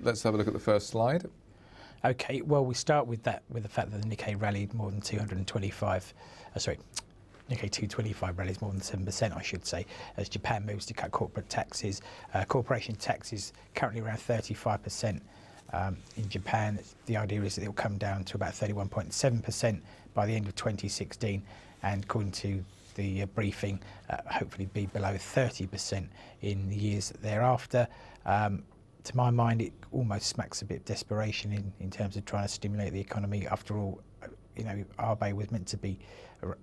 let's have a look at the first slide. Okay, well, we start with the fact that the Nikkei rallied more than 225. Nikkei 225 rallies more than 7%, I should say, as Japan moves to cut corporate taxes. Corporation tax is currently around 35%. In Japan, the idea is that it will come down to about 31.7% by the end of 2016, and according to the briefing, hopefully be below 30% in the years thereafter. To my mind, it almost smacks a bit of desperation in terms of trying to stimulate the economy. After all, you know, Abe was meant to be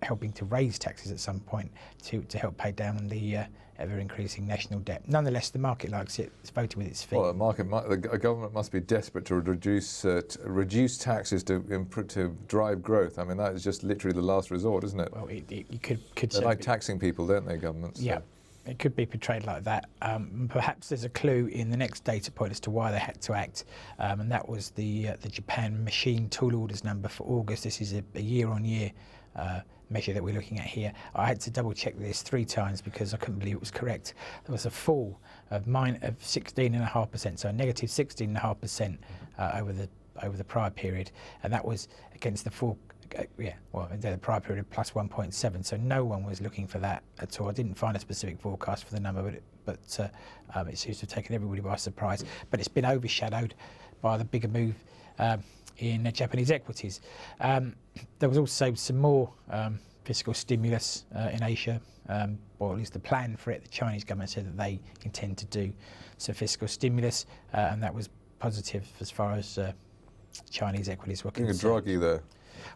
helping to raise taxes at some point to help pay down the ever-increasing national debt. Nonetheless, the market likes it. It's voting with its feet. Well, the government must be desperate to reduce taxes to drive growth. I mean, that is just literally the last resort, isn't it? Well, you could they like taxing people, don't they, governments? Yeah. It could be portrayed like that. Perhaps there's a clue in the next data point as to why they had to act, and that was the Japan machine tool orders number for August. This is a year-on-year measure that we're looking at here. I had to double-check this 3 times because I couldn't believe it was correct. There was a fall of 16.5%, so a negative 16.5% over the prior period, and that was against the full. The prior period plus 1.7, so no one was looking for that at all. I didn't find a specific forecast for the number, but it seems to have taken everybody by surprise. But it's been overshadowed by the bigger move in Japanese equities. There was also some more fiscal stimulus in Asia, or at least the plan for it. The Chinese government said that they intend to do some fiscal stimulus, and that was positive as far as Chinese equities were concerned. Draghi there.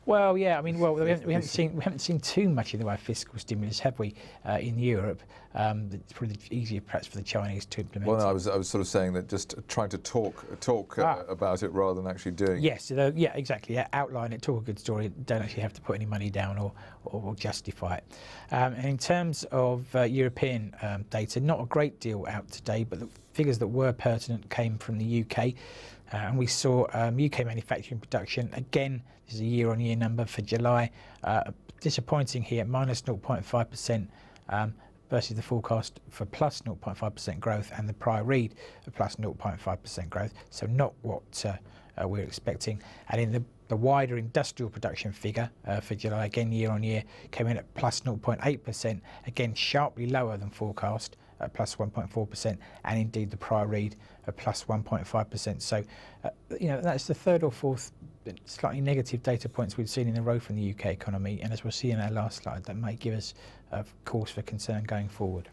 Well, yeah, I mean, we haven't seen too much in the way of fiscal stimulus, have we, in Europe? It's probably easier, perhaps, for the Chinese to implement. Well, no, I was sort of saying that just trying to talk about it rather than actually doing. Yes, yeah, exactly. Yeah, outline it, talk a good story. Don't actually have to put any money down or justify it. And in terms of European data, not a great deal out today, but the figures that were pertinent came from the UK. And we saw UK manufacturing production, again, this is a year-on-year number for July, disappointing here, minus 0.5% versus the forecast for plus 0.5% growth and the prior read of plus 0.5% growth, so not what we're expecting. And in the wider industrial production figure for July, again year-on-year, came in at plus 0.8%, again sharply lower than forecast, at plus 1.4%, and indeed the prior read of plus 1.5%. So, that's the third or fourth slightly negative data points we've seen in a row from the UK economy, and as we'll see in our last slide, that may give us a cause for concern going forward.